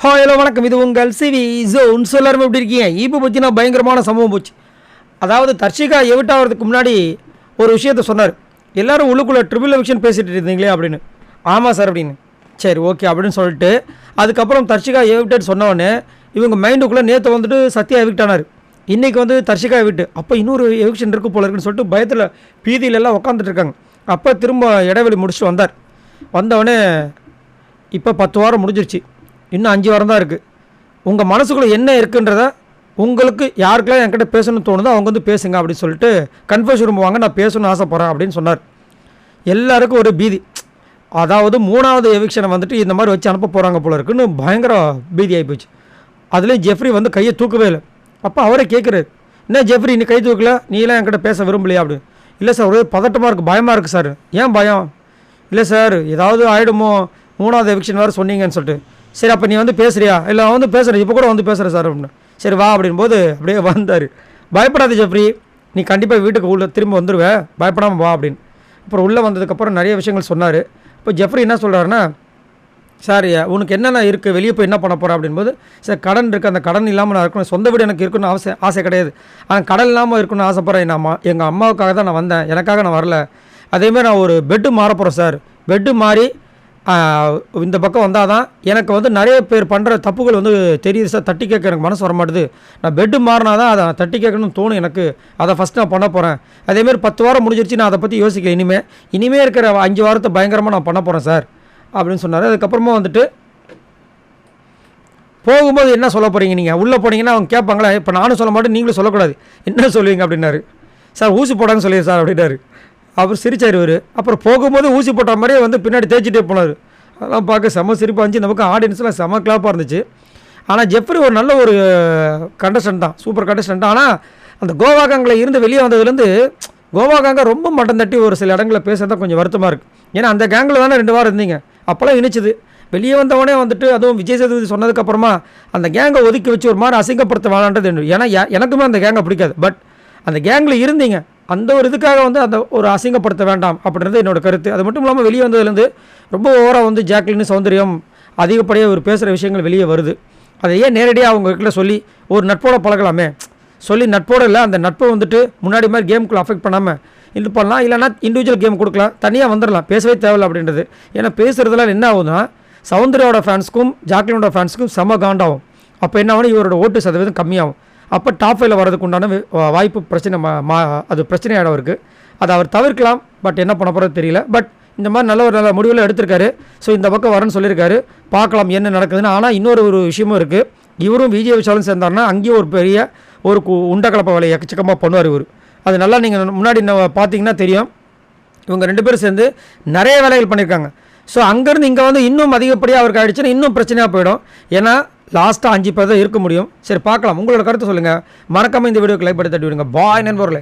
Hello வணக்கம். இது உங்கள் சிவி ஜோன். எல்லாரும் எப்படி இருக்கீங்க? இப்போ பற்றினா பயங்கரமான சம்பவம் போச்சு. அதாவது தர்ஷிகா எவிட் ஆகிறதுக்கு முன்னாடி ஒரு விஷயத்த சொன்னார். எல்லோரும் உள்ளுக்குள்ளே ட்ரிபிள் எவிக்ஷன் பேசிகிட்டு இருந்தீங்களே அப்படின்னு. ஆமாம் சார் அப்படின்னு. சரி ஓகே அப்படின்னு சொல்லிட்டு அதுக்கப்புறம் தர்ஷிகா எவிக்டட் சொன்னவொடனே இவங்க மைண்டுக்குள்ளே நேற்று வந்துட்டு சத்யா எவிக்ட் ஆனார். இன்றைக்கி வந்து தர்ஷிகா எவிக்ட். அப்போ இன்னொரு எவிக்ஷன் இருக்குது போல இருக்குன்னு சொல்லிட்டு பயத்தில் பீதியிலெல்லாம் உட்காந்துட்டு இருக்காங்க. அப்போ திரும்ப இடைவெளி முடிச்சுட்டு வந்தார். வந்தவொடனே இப்போ 10 வாரம் முடிஞ்சிருச்சு, இன்னும் 5 வாரம் தான் இருக்குது. உங்கள் மனசுக்குள்ளே என்ன இருக்குன்றத உங்களுக்கு யாருக்கெல்லாம் என்கிட்ட பேசணும்னு தோணுதோ அவங்க வந்து பேசுங்க அப்படின்னு சொல்லிட்டு கன்ஃபர்ஷன் ரூம் வாங்க, நான் பேசணும்னு ஆசைப்பட்றேன் அப்படின்னு சொன்னார். எல்லாருக்கும் ஒரு பீதி. அதாவது 3வது எவிக்ஷனை வந்துட்டு இந்த மாதிரி வச்சு அனுப்ப போகிறாங்க போல இருக்குன்னு பயங்கர பீதி ஆகிப்போச்சு. அதுலேயும் ஜெஃப்ரி வந்து கையை தூக்கவே இல்லை. அப்போ அவரே கேட்குறாரு, என்ன ஜெஃப்ரி நீ கை தூக்கல, நீலாம் என்கிட்ட பேச விரும்பலையா அப்படின்னு. இல்லை சார் ஒரே பதட்டமாக இருக்குது, பயமாக இருக்குது சார். ஏன் பயம்? இல்லை சார் ஏதாவது ஆகிடுமோ, 3வது எவிக்ஷன் வேறு சொன்னீங்கன்னு சொல்லிட்டு. சரி அப்போ நீ வந்து பேசுறியா? இல்லை வந்து பேசுகிறேன், இப்போ கூட வந்து பேசுகிறேன் சார் அப்படின்னு. சரி வா அப்படின்போது அப்படியே வந்தார். பயப்படாத ஜெஃப்ரி, நீ கண்டிப்பாக வீட்டுக்கு உள்ள திரும்ப வந்துடுவேன், பயப்படாமல் வா அப்படின்னு. அப்புறம் உள்ளே வந்ததுக்கப்புறம் நிறைய விஷயங்கள் சொன்னார். இப்போ ஜெஃப்ரி என்ன சொல்கிறாருன்னா, சார் உனக்கு என்னென்ன இருக்குது, வெளியே போய் என்ன பண்ண போகிறேன் அப்படின்போது, சார் கடன் இருக்குது, அந்த கடன் இல்லாமல் நான் இருக்கணும், சொந்த வீடு எனக்கு இருக்குன்னு ஆசை கிடையாது, ஆனால் கடன் இல்லாமல் இருக்கணும்னு ஆசைப்பட்றேன். எங்கள் அம்மாவுக்காக தான் நான் வந்தேன், எனக்காக நான் வரல. அதேமாதிரி நான் ஒரு பெட்டு மாற போகிறேன் சார். பெட்டு மாறி இந்த பக்கம் வந்தால் தான் எனக்கு வந்து நிறைய பேர் பண்ணுற தப்புகள் வந்து தெரியுது சார். தட்டி கேட்க எனக்கு மனசு வர மாட்டுது. நான் பெட்டு மாறினா தான் அதை தட்டி கேட்கணும்னு தோணும் எனக்கு. அதை ஃபஸ்ட் நான் பண்ண போகிறேன். அதேமாதிரி 10 வாரம் முடிஞ்சிருச்சு, நான் அதை பற்றி யோசிக்கல. இனிமேல் இருக்கிற 5 வாரத்தை பயங்கரமாக நான் பண்ண போகிறேன் சார் அப்படின்னு சொன்னார். அதுக்கப்புறமா வந்துட்டு போகும்போது என்ன சொல்ல போகிறீங்க, நீங்கள் உள்ளே போனீங்கன்னா அவங்க கேட்பாங்களா, இப்போ நானும் சொல்ல மாட்டேன் நீங்களும் சொல்லக்கூடாது, என்ன சொல்லுவீங்க அப்படின்னாரு. சார் ஊசி போடான்னு சொல்லிடு சார் அப்படின்னாரு. அவர் சிரிச்சார் இவர். அப்புறம் போகும்போது ஊசி போட்ட மாதிரியே வந்து பின்னாடி தேய்ச்சிட்டே போனார். அதெல்லாம் பார்க்க செம்ம சிரிப்பாக இருந்துச்சு. நமக்கு ஆடியன்ஸ்லாம் செம்ம கிளாப்பாக இருந்துச்சு. ஆனால் ஜெஃப்ரி ஒரு நல்ல ஒரு கண்டஸ்டன்ட் தான், சூப்பர் கண்டஸ்டன்ட் தான். ஆனால் அந்த கோவாகாங்கில் இருந்து வெளியே வந்ததுலேருந்து கோவாகாங்க ரொம்ப மட்டம் தட்டி ஒரு சில இடங்களில் பேசுகிறதா கொஞ்சம் வருத்தமாக இருக்குது. ஏன்னா அந்த கேங்கில் தானே 2 வாரம் இருந்தீங்க, அப்போல்லாம் இணைச்சிது. வெளியே வந்தவொடனே வந்துட்டு அதுவும் விஜய் சேதுபதி சொன்னதுக்கப்புறமா அந்த கேங்கை ஒதுக்கி வச்சு ஒரு மாதிரி அசிங்கப்படுத்த வேணான்றது. ஏன்னா எனக்குமே அந்த கேங்கை பிடிக்காது. பட் அந்த கேங்கில் இருந்தீங்க, அந்த ஒரு இதுக்காக வந்து அந்த ஒரு அசிங்கப்படுத்த வேண்டாம் அப்படின்றது என்னோடய கருத்து. அது மட்டும் இல்லாமல் வெளியே வந்ததுலேருந்து ரொம்ப ஓவராக வந்து ஜாக்லின் சௌந்தரியம் அதிகப்படியாக ஒரு பேசுகிற விஷயங்கள் வெளியே வருது. அதை ஏன் நேரடியாக அவங்கக்கிட்ட சொல்லி ஒரு நட்போட பழகலாமே, சொல்லி நட்போடு இல்லை அந்த நட்பை வந்துட்டு முன்னாடி மாதிரி கேமுக்குள்ளே அஃபெக்ட் பண்ணாமல் இது பண்ணலாம். இல்லைனா இண்டிவிஜுவல் கேம் கொடுக்கலாம், தனியாக வந்துடலாம், பேசவே தேவையில்லை அப்படின்றது. ஏன்னா பேசுகிறதுலாம் என்ன ஆகுதுன்னா சௌந்தர்யாவோட ஃபேன்ஸுக்கும் ஜாக்லினோட ஃபேன்ஸுக்கும் செம காண்டாகும். அப்போ என்ன ஆகும், இவரோட ஓட்டு சதவீதம் கம்மியாகும். அப்போ டாப் 5 வரதுக்கு உண்டான வாய்ப்பு பிரச்சனை அது பிரச்சனையாயிடும் அவருக்கு. அதை அவர் தவிர்க்கலாம். பட் என்ன பண்ண போகிறது தெரியல. பட் இந்த மாதிரி நல்ல முடிவில் எடுத்திருக்காரு. ஸோ இந்த பக்கம் வரேன்னு சொல்லியிருக்காரு, பார்க்கலாம் என்ன நடக்குதுன்னு. ஆனால் இன்னொரு விஷயமும் இருக்குது. இவரும் விஜய் விஷாலும் சேர்ந்தாருன்னா அங்கேயும் ஒரு பெரிய ஒரு உண்டக்கலப்பை வேலை எக்கச்சக்கமாக பண்ணுவார் இவர். அது நல்லா நீங்கள் முன்னாடி பார்த்தீங்கன்னா தெரியும். இவங்க 2 பேரும் சேர்ந்து நிறைய வேலைகள் பண்ணியிருக்காங்க. ஸோ அங்கேருந்து இங்கே வந்து இன்னும் அதிகப்படியாக அவருக்கு ஆகிடுச்சுன்னா இன்னும் பிரச்சனையாக போயிடும். ஏன்னா லாஸ்ட்டாக 5 பேர் தான் இருக்க முடியும். சரி பார்க்கலாம், உங்களோட கருத்து சொல்லுங்கள். மறக்காமல் இந்த வீடியோக்கு லைக் பண்ணி தட்டி விடுங்க. பாய் நண்பர்களே.